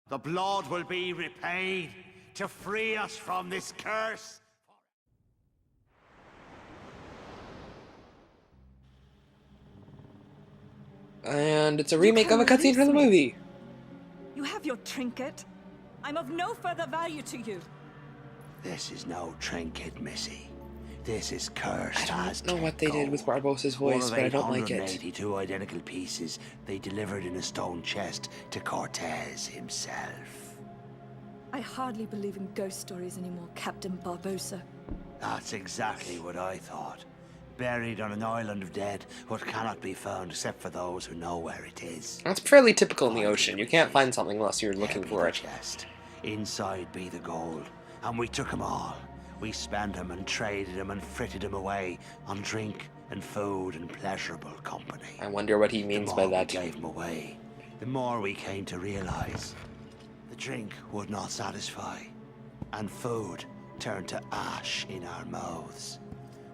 The blood will be repaid to free us from this curse. And it's a remake of a cutscene from the movie. You have your trinket. I'm of no further value to you. This is no trinket, Missy. This is cursed. I don't know what they did with Barbossa's voice, but I don't like it. 182 identical pieces they delivered in a stone chest to Cortez himself. I hardly believe in ghost stories anymore, Captain Barbossa. That's exactly what I thought. Buried on an island of dead, what cannot be found except for those who know where it is. That's fairly typical in the ocean. You can't find something unless you're looking for it. Chest. Inside be the gold, and we took 'em all. We spent 'em and traded 'em and fritted 'em away on drink and food and pleasurable company. I wonder what he means by that. The more we gave 'em away, the more we came to realize the drink would not satisfy, and food turned to ash in our mouths.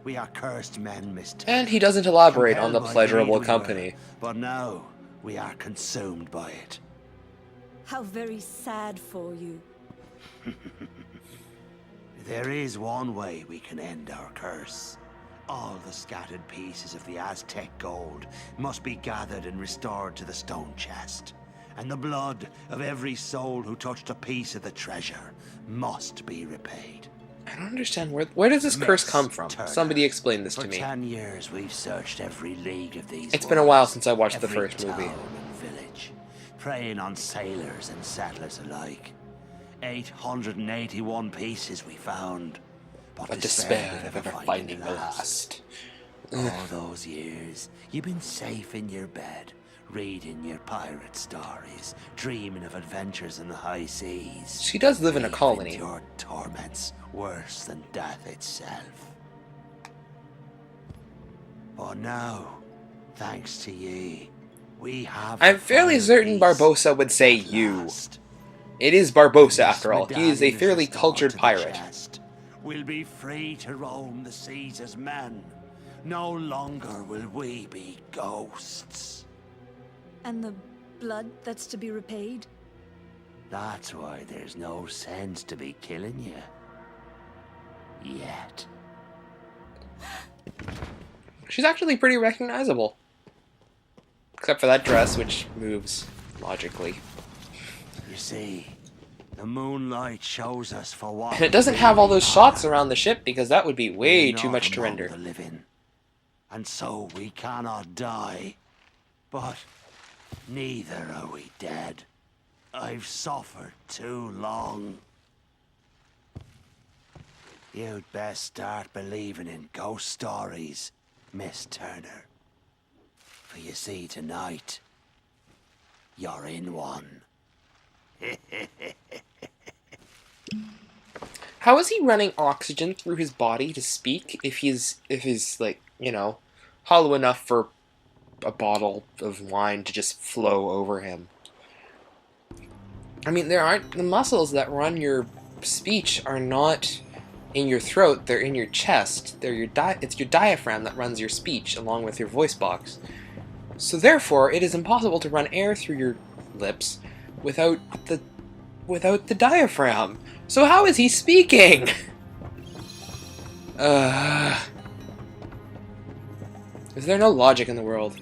We are cursed men, Mr. And he doesn't elaborate on the pleasurable company. But now we are consumed by it. How very sad for you. There is one way we can end our curse. All the scattered pieces of the Aztec gold must be gathered and restored to the stone chest. And the blood of every soul who touched a piece of the treasure must be repaid. I don't understand where does this curse come from? Turner. Somebody explain this to me. For 10 years we've searched every league of these It's been a while since I watched the first town movie. And village, preying on sailors and settlers alike. 881 pieces we found, but despaired of ever finding the last. All those years, you've been safe in your bed, reading your pirate stories, dreaming of adventures in the high seas. She does live in a colony. Your torments worse than death itself. But now, thanks to ye, we have. I'm fairly certain Barbossa would say you. It is Barbossa, after all. He is a fairly cultured pirate. We'll be free to roam the seas as men. No longer will we be ghosts. And the blood that's to be repaid? That's why there's no sense to be killing you. Yet. She's actually pretty recognizable. Except for that dress, which moves logically. You see, the moonlight shows us for what. And it doesn't have all those shots around the ship, because that would be way too much to render. The living, and so we cannot die. But neither are we dead. I've suffered too long. You'd best start believing in ghost stories, Miss Turner. For you see, tonight, you're in one. How is he running oxygen through his body to speak if he's like, you know, hollow enough for a bottle of wine to just flow over him? I mean, the muscles that run your speech are not in your throat, they're in your chest. It's your diaphragm that runs your speech along with your voice box. So therefore, it is impossible to run air through your lips without the diaphragm. So how is he speaking? Is there no logic in the world?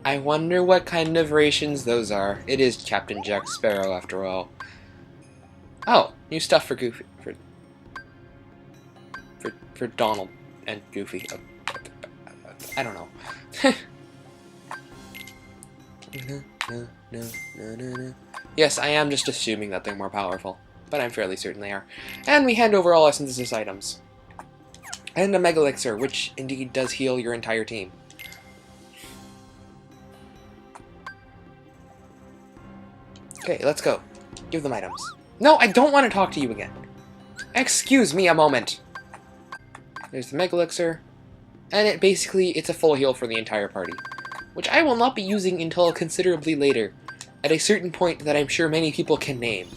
I wonder what kind of rations those are. It is Captain Jack Sparrow, after all. Oh, new stuff for Goofy. For Donald and Goofy. I don't know. No. Yes, I am just assuming that they're more powerful, but I'm fairly certain they are. And we hand over all our synthesis items. And a Mega Elixir, which indeed does heal your entire team. Okay, let's go. Give them items. No, I don't want to talk to you again. Excuse me a moment. There's the Mega Elixir. And it's a full heal for the entire party. Which I will not be using until considerably later. At a certain point that I'm sure many people can name.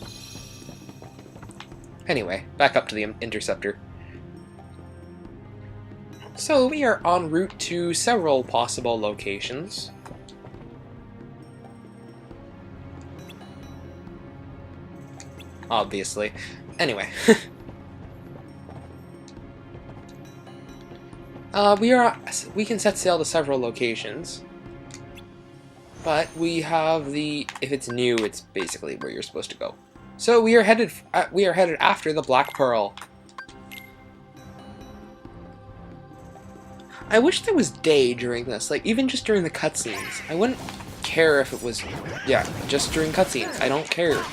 Anyway, back up to the Interceptor. So we are en route to several possible locations. obviously. Anyway. We can set sail to several locations. But we have if it's new, it's basically where you're supposed to go. So we are headed after the Black Pearl. I wish there was day during this, like even just during the cutscenes. I wouldn't care if it was, yeah, just during cutscenes. I don't care.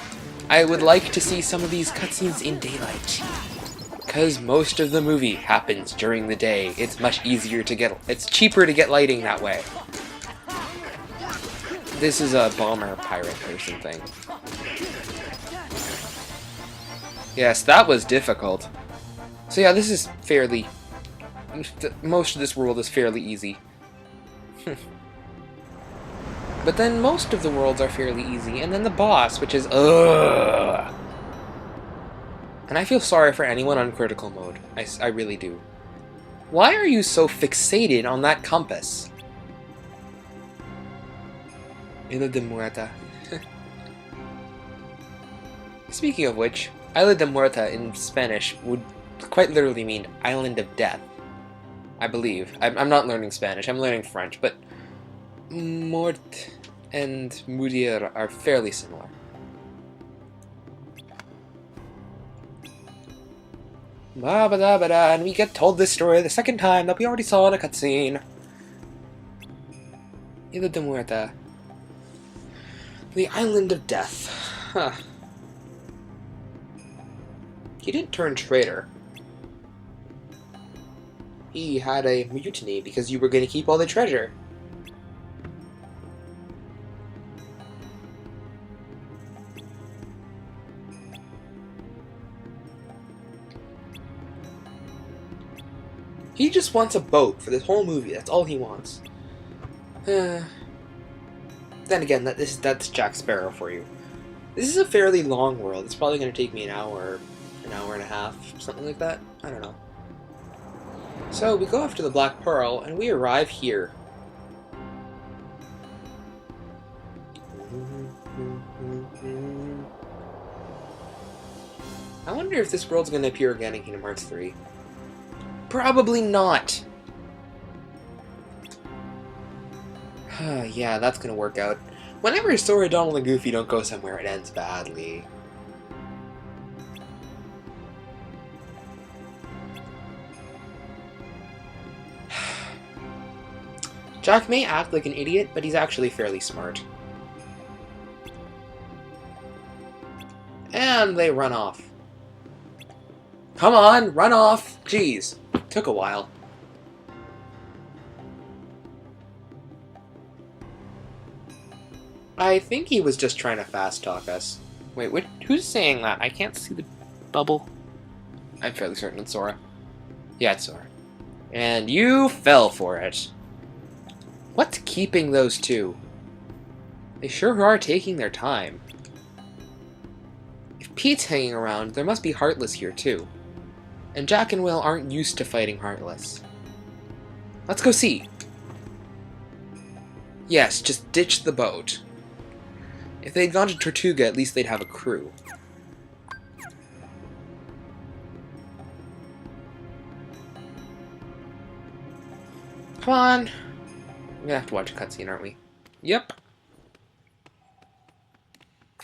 I would like to see some of these cutscenes in daylight. Because most of the movie happens during the day. It's much easier to get, it's cheaper to get lighting that way. This is a bomber pirate person thing. Yes, that was difficult. So yeah, this is fairly, most of this world is fairly easy. But then most of the worlds are fairly easy, and then the boss, which is ugh. And I feel sorry for anyone on critical mode. I really do. Why are you so fixated on that compass? Isla de Muerta. Speaking of which, Isla de Muerta in Spanish would quite literally mean Island of Death. I believe. I'm not learning Spanish, I'm learning French, but mort and mourir are fairly similar. Ba-ba-da-ba-da, and we get told this story the second time that we already saw in a cutscene. Isla de Muerta. The Island of Death. Huh. He didn't turn traitor. He had a mutiny because you were going to keep all the treasure. He just wants a boat for this whole movie. That's all he wants. Then again, that's Jack Sparrow for you. This is a fairly long world. It's probably going to take me an hour and a half, something like that. I don't know. So we go after the Black Pearl, and we arrive here. I wonder if this world's going to appear again in Kingdom Hearts 3. Probably not. Yeah, that's gonna work out. Whenever Sora, Donald, and Goofy don't go somewhere, it ends badly. Jack may act like an idiot, but he's actually fairly smart. And they run off. Come on, run off! Jeez, took a while. I think he was just trying to fast talk us. Wait, who's saying that? I can't see the bubble. I'm fairly certain it's Sora. Yeah, it's Sora. And you fell for it. What's keeping those two? They sure are taking their time. If Pete's hanging around, there must be Heartless here too. And Jack and Will aren't used to fighting Heartless. Let's go see. Yes, just ditch the boat. If they'd gone to Tortuga, at least they'd have a crew. Come on. We're gonna have to watch a cutscene, aren't we? Yep.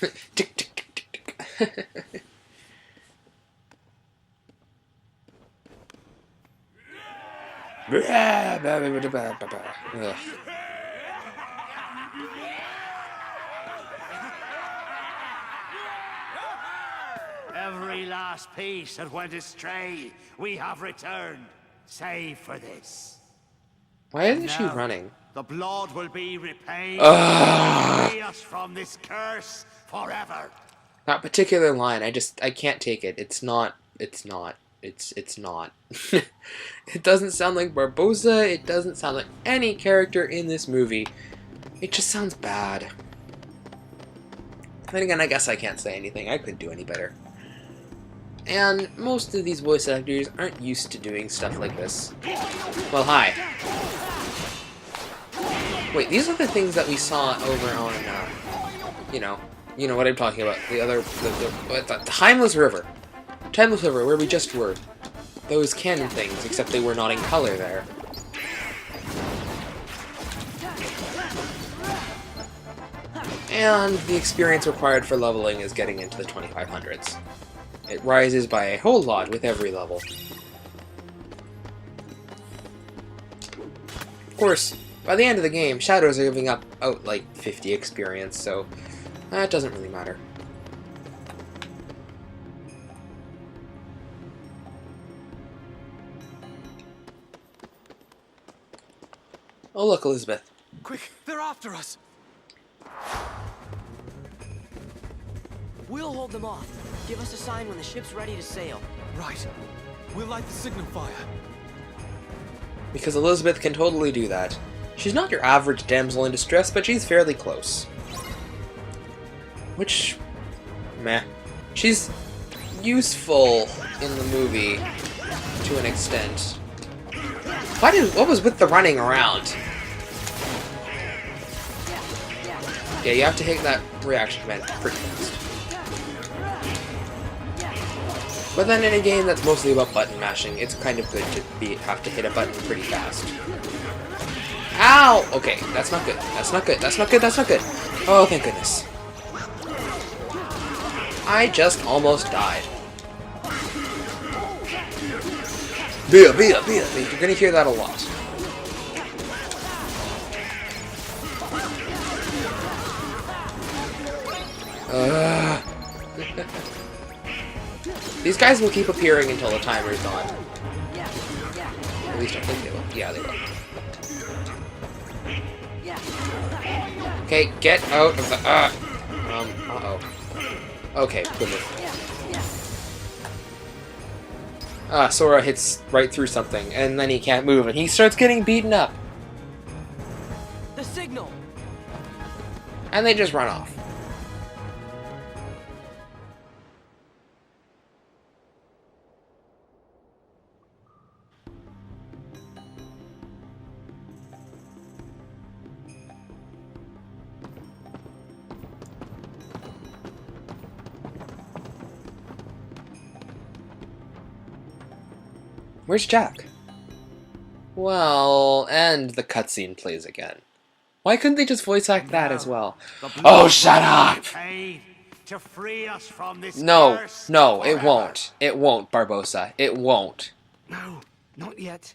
Tick, tick, tick, tick, tick. Ugh. Every last piece that went astray, we have returned, save for this. Why isn't she Now, running? The blood will be repaid. Ugh. Free us from this curse forever. That particular line, I can't take it. It's not. It doesn't sound like Barbossa, it doesn't sound like any character in this movie. It just sounds bad. Then again, I guess I can't say anything. I couldn't do any better. And most of these voice actors aren't used to doing stuff like this. Well, hi. Wait, these are the things that we saw over on, You know what I'm talking about. The Timeless River. Timeless River, where we just were. Those cannon things, except they were not in color there. And the experience required for leveling is getting into the 2500s. It rises by a whole lot with every level. Of course, by the end of the game, Shadows are giving out like 50 experience, so that doesn't really matter. Oh look, Elizabeth. Quick, they're after us! We'll hold them off. Give us a sign when the ship's ready to sail. Right. We'll light the signal fire. Because Elizabeth can totally do that. She's not your average damsel in distress, but she's fairly close. Which... meh. She's useful in the movie, to an extent. What was with the running around? Yeah, you have to hit that reaction command pretty fast. But then in a game that's mostly about button mashing, it's kind of good to have to hit a button pretty fast. Ow! Okay, that's not good. That's not good. That's not good. That's not good. Oh, thank goodness. I just almost died. You're gonna hear that a lot. These guys will keep appearing until the timer's on. At least I think they will. Yeah, they will. Okay, get out of the... uh-oh. Okay, good move. Sora hits right through something, and then he can't move, and he starts getting beaten up. The signal! And they just run off. Where's Jack? Well, and the cutscene plays again. Why couldn't they just voice act that as well? Oh, shut up! To free us from this No, curse no, it forever. won't. It won't, Barbossa. It won't. No, not yet.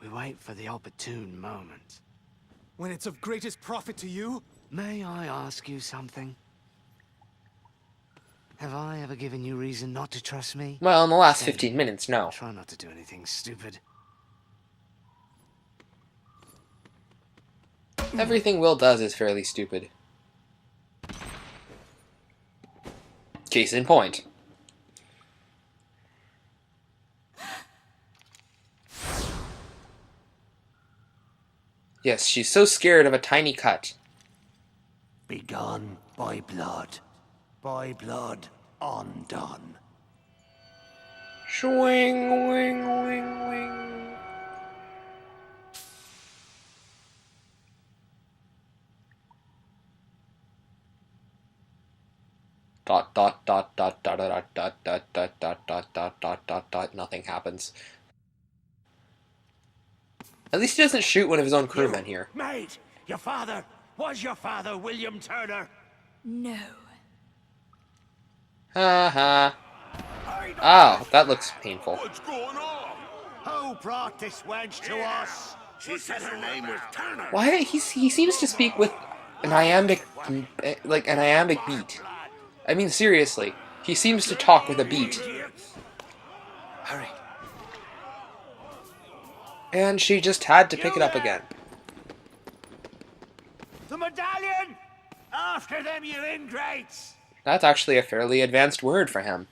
We wait for the opportune moment. When it's of greatest profit to you? May I ask you something? Have I ever given you reason not to trust me? Well, in the last Steady. 15 minutes, no. Try not to do anything stupid. Everything Will does is fairly stupid. Case in point. Yes, she's so scared of a tiny cut. Begun by blood undone. Swing, wing, wing, wing. Dot dot dot dot dot dot dot dot dot dot dot dot dot dot dot. Nothing happens. At least he doesn't shoot one of his own crewmen here. Mate, was your father William Turner? No. Ha ha. Oh, that looks painful. What's going on? Who brought this wench to us? She said her name was Turner. Why he seems to speak with an iambic, like an iambic beat. I mean, seriously, he seems to talk with a beat. Hurry. And she just had to pick it up again. The medallion! After them, you ingrates! That's actually a fairly advanced word for him.